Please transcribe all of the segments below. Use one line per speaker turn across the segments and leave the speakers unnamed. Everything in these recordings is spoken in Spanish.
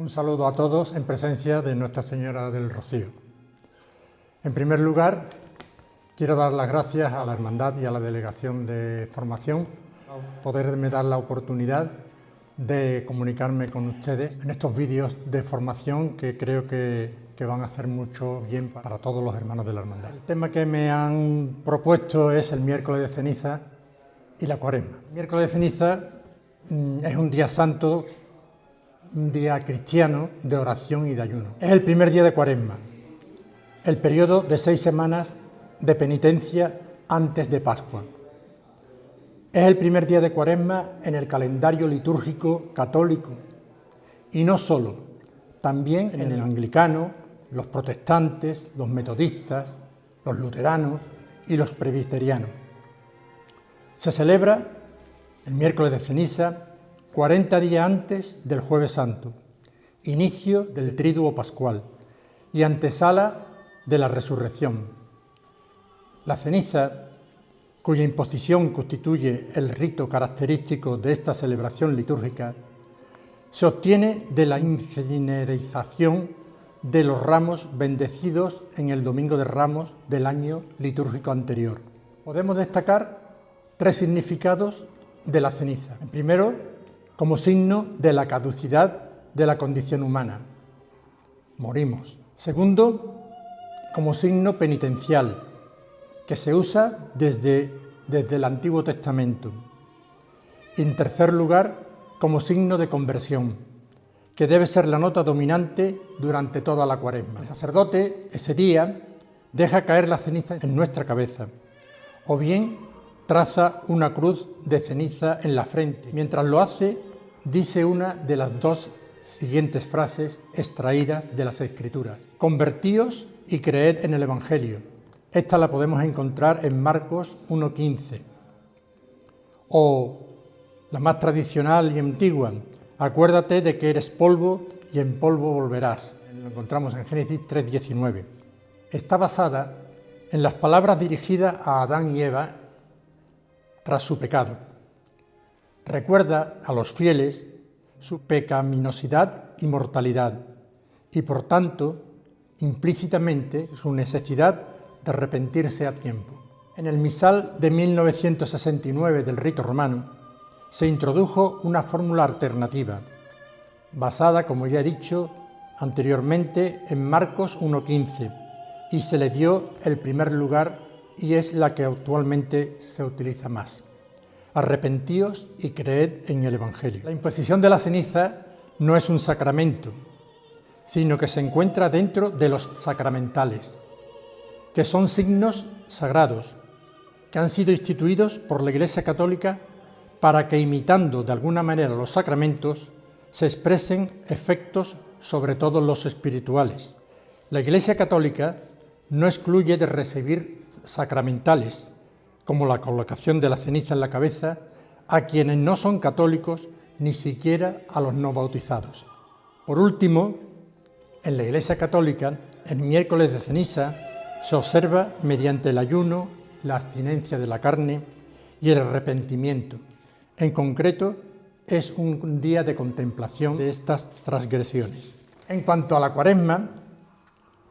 Un saludo a todos en presencia de Nuestra Señora del Rocío. En primer lugar, quiero dar las gracias a la Hermandad y a la Delegación de Formación por poderme dar la oportunidad de comunicarme con ustedes en estos vídeos de formación que creo que van a hacer mucho bien para todos los hermanos de la Hermandad. El tema que me han propuesto es el miércoles de ceniza y la Cuaresma. El miércoles de ceniza es un día santo, un día cristiano de oración y de ayuno. Es el primer día de Cuaresma, el periodo de 6 semanas de penitencia antes de Pascua. Es el primer día de Cuaresma en el calendario litúrgico católico y no solo, también en el anglicano, los protestantes, los metodistas, los luteranos y los presbiterianos. Se celebra el miércoles de ceniza 40 días antes del Jueves Santo, inicio del Triduo Pascual y antesala de la Resurrección. La ceniza, cuya imposición constituye el rito característico de esta celebración litúrgica, se obtiene de la incinerización de los ramos bendecidos en el Domingo de Ramos del año litúrgico anterior. Podemos destacar 3 significados de la ceniza. En primero, como signo de la caducidad de la condición humana. Morimos. Segundo, como signo penitencial, que se usa desde el Antiguo Testamento. Y en tercer lugar, como signo de conversión, que debe ser la nota dominante durante toda la Cuaresma. El sacerdote, ese día, deja caer la ceniza en nuestra cabeza, o bien traza una cruz de ceniza en la frente. Mientras lo hace, dice una de las 2 siguientes frases extraídas de las Escrituras. Convertíos y creed en el Evangelio. Esta la podemos encontrar en Marcos 1:15. O la más tradicional y antigua, acuérdate de que eres polvo y en polvo volverás. Lo encontramos en Génesis 3:19. Está basada en las palabras dirigidas a Adán y Eva tras su pecado. Recuerda a los fieles su pecaminosidad y mortalidad y, por tanto, implícitamente su necesidad de arrepentirse a tiempo. En el misal de 1969 del rito romano se introdujo una fórmula alternativa, basada, como ya he dicho anteriormente, en Marcos 1:15, y se le dio el primer lugar y es la que actualmente se utiliza más. Arrepentíos y creed en el Evangelio. La imposición de la ceniza no es un sacramento, sino que se encuentra dentro de los sacramentales, que son signos sagrados, que han sido instituidos por la Iglesia Católica para que, imitando de alguna manera los sacramentos, se expresen efectos sobre todo los espirituales. La Iglesia Católica no excluye de recibir sacramentales, como la colocación de la ceniza en la cabeza, a quienes no son católicos, ni siquiera a los no bautizados. Por último, en la Iglesia Católica, el miércoles de ceniza se observa mediante el ayuno, la abstinencia de la carne y el arrepentimiento. En concreto, es un día de contemplación de estas transgresiones. En cuanto a la Cuaresma,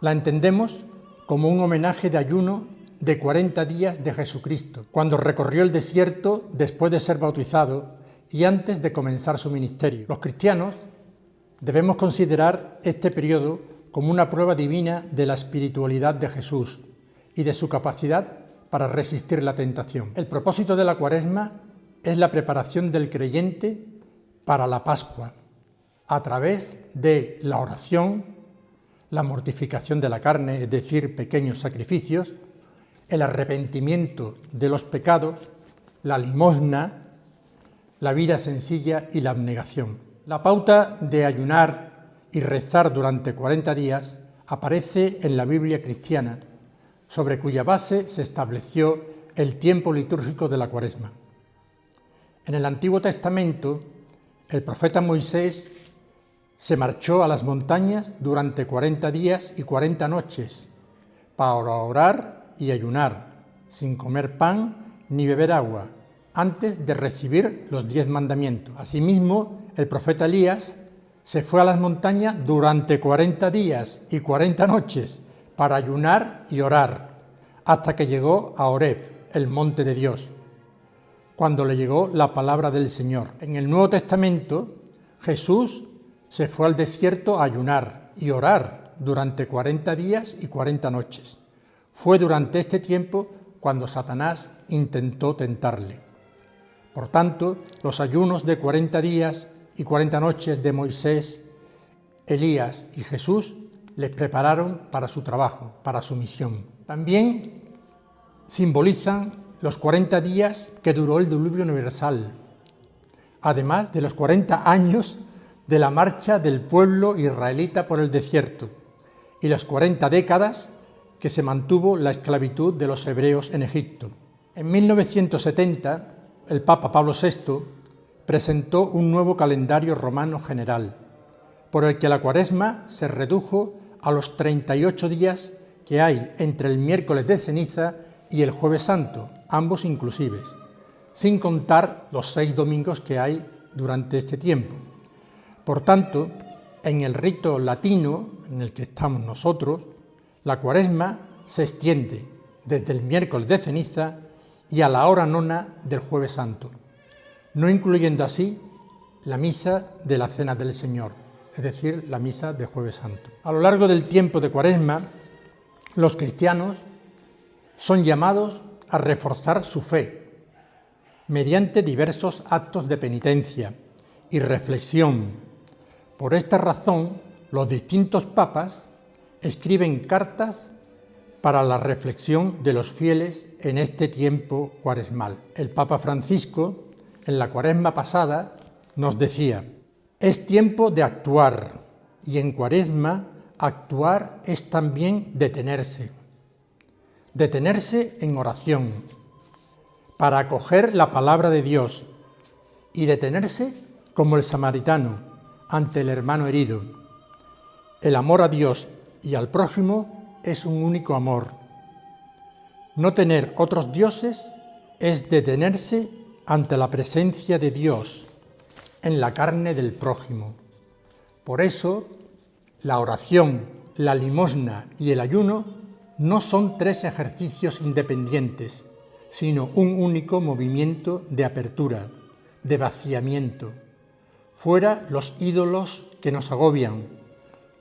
la entendemos como un homenaje de ayuno de 40 días de Jesucristo, cuando recorrió el desierto después de ser bautizado y antes de comenzar su ministerio. Los cristianos debemos considerar este periodo como una prueba divina de la espiritualidad de Jesús y de su capacidad para resistir la tentación. El propósito de la Cuaresma es la preparación del creyente para la Pascua, a través de la oración, la mortificación de la carne, es decir, pequeños sacrificios, el arrepentimiento de los pecados, la limosna, la vida sencilla y la abnegación. La pauta de ayunar y rezar durante 40 días aparece en la Biblia cristiana, sobre cuya base se estableció el tiempo litúrgico de la Cuaresma. En el Antiguo Testamento, el profeta Moisés se marchó a las montañas durante 40 días y 40 noches para orar y ayunar, sin comer pan ni beber agua, antes de recibir los 10 mandamientos. Asimismo, el profeta Elías se fue a las montañas durante 40 días y 40 noches para ayunar y orar, hasta que llegó a Horeb, el monte de Dios, cuando le llegó la palabra del Señor. En el Nuevo Testamento, Jesús se fue al desierto a ayunar y orar durante 40 días y 40 noches. Fue durante este tiempo cuando Satanás intentó tentarle. Por tanto, los ayunos de 40 días y 40 noches de Moisés, Elías y Jesús les prepararon para su trabajo, para su misión. También simbolizan los 40 días que duró el diluvio universal, además de los 40 años de la marcha del pueblo israelita por el desierto y las 40 décadas que se mantuvo la esclavitud de los hebreos en Egipto. En 1970, el Papa Pablo VI presentó un nuevo calendario romano general, por el que la Cuaresma se redujo a los 38 días que hay entre el miércoles de ceniza y el Jueves Santo, ambos inclusives, sin contar los 6 domingos que hay durante este tiempo. Por tanto, en el rito latino en el que estamos nosotros, la Cuaresma se extiende desde el miércoles de ceniza y a la hora nona del Jueves Santo, no incluyendo así la misa de la Cena del Señor, es decir, la misa de Jueves Santo. A lo largo del tiempo de Cuaresma, los cristianos son llamados a reforzar su fe mediante diversos actos de penitencia y reflexión. Por esta razón, los distintos papas escriben cartas para la reflexión de los fieles en este tiempo cuaresmal. El Papa Francisco, en la Cuaresma pasada, nos decía: es tiempo de actuar, y en Cuaresma actuar es también detenerse en oración, para acoger la palabra de Dios, y detenerse como el samaritano ante el hermano herido. El amor a Dios y al prójimo es un único amor. No tener otros dioses es detenerse ante la presencia de Dios en la carne del prójimo. Por eso, la oración, la limosna y el ayuno no son 3 ejercicios independientes, sino un único movimiento de apertura, de vaciamiento. Fuera los ídolos que nos agobian,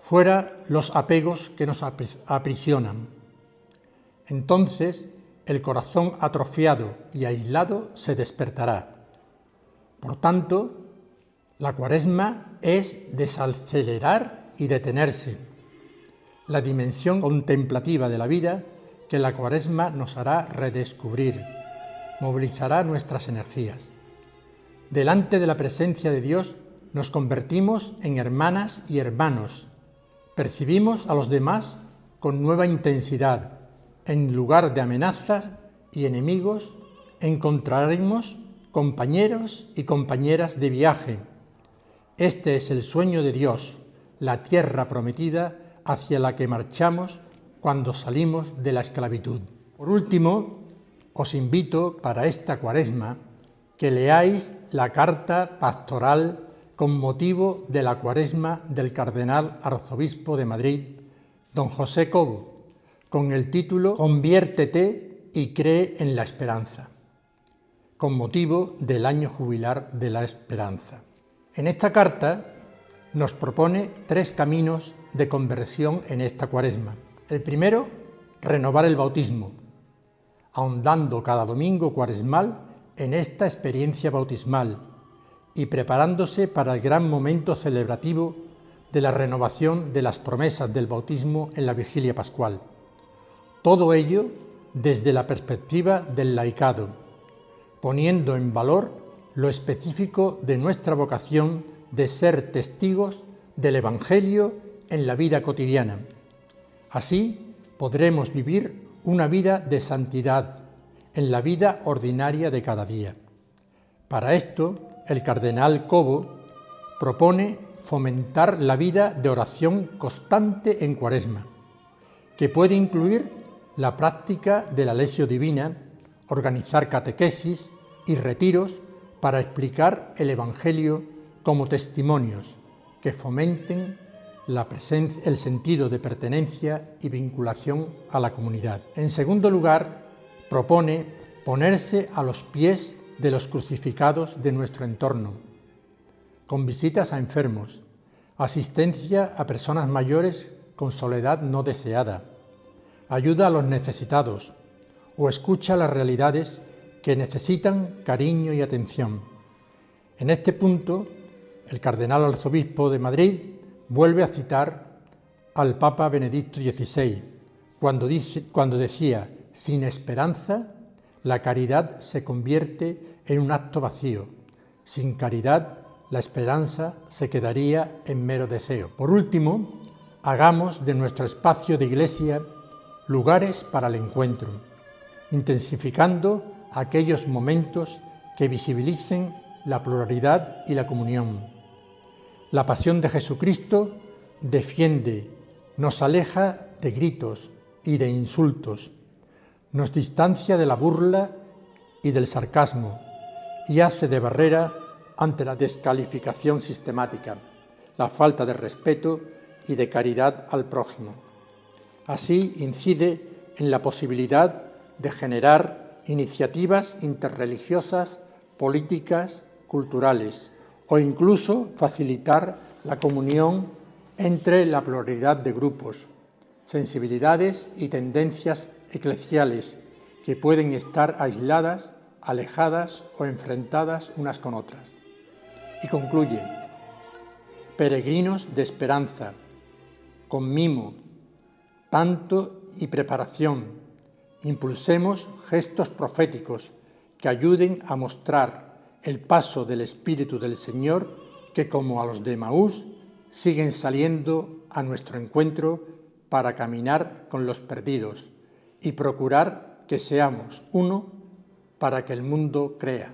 fuera los apegos que nos aprisionan. Entonces el corazón atrofiado y aislado se despertará. Por tanto, la Cuaresma es desacelerar y detenerse, la dimensión contemplativa de la vida que la Cuaresma nos hará redescubrir, movilizará nuestras energías. Delante de la presencia de Dios nos convertimos en hermanas y hermanos, percibimos a los demás con nueva intensidad. En lugar de amenazas y enemigos, encontraremos compañeros y compañeras de viaje. Este es el sueño de Dios, la tierra prometida hacia la que marchamos cuando salimos de la esclavitud. Por último, os invito para esta Cuaresma que leáis la carta pastoral con motivo de la Cuaresma del Cardenal Arzobispo de Madrid, don José Cobo, con el título Conviértete y cree en la esperanza, con motivo del año jubilar de la esperanza. En esta carta nos propone 3 caminos de conversión en esta Cuaresma. El primero, renovar el bautismo, ahondando cada domingo cuaresmal en esta experiencia bautismal y preparándose para el gran momento celebrativo de la renovación de las promesas del bautismo en la Vigilia Pascual. Todo ello desde la perspectiva del laicado, poniendo en valor lo específico de nuestra vocación de ser testigos del Evangelio en la vida cotidiana. Así podremos vivir una vida de santidad en la vida ordinaria de cada día. Para esto, el cardenal Cobo propone fomentar la vida de oración constante en Cuaresma, que puede incluir la práctica de la Lexio Divina, organizar catequesis y retiros para explicar el Evangelio como testimonios, que fomenten el sentido de pertenencia y vinculación a la comunidad. En segundo lugar, propone ponerse a los pies de los crucificados de nuestro entorno, con visitas a enfermos, asistencia a personas mayores con soledad no deseada, ayuda a los necesitados o escucha las realidades que necesitan cariño y atención. En este punto, el cardenal arzobispo de Madrid vuelve a citar al Papa Benedicto XVI, cuando decía: sin esperanza, la caridad se convierte en un acto vacío. Sin caridad, la esperanza se quedaría en mero deseo. Por último, hagamos de nuestro espacio de iglesia lugares para el encuentro, intensificando aquellos momentos que visibilicen la pluralidad y la comunión. La pasión de Jesucristo defiende, nos aleja de gritos y de insultos, nos distancia de la burla y del sarcasmo y hace de barrera ante la descalificación sistemática, la falta de respeto y de caridad al prójimo. Así incide en la posibilidad de generar iniciativas interreligiosas, políticas, culturales o incluso facilitar la comunión entre la pluralidad de grupos, sensibilidades y tendencias eclesiales que pueden estar aisladas, alejadas o enfrentadas unas con otras. Y concluye: peregrinos de esperanza, con mimo, tanto y preparación, impulsemos gestos proféticos que ayuden a mostrar el paso del Espíritu del Señor que, como a los de Emaús, siguen saliendo a nuestro encuentro para caminar con los perdidos y procurar que seamos uno para que el mundo crea.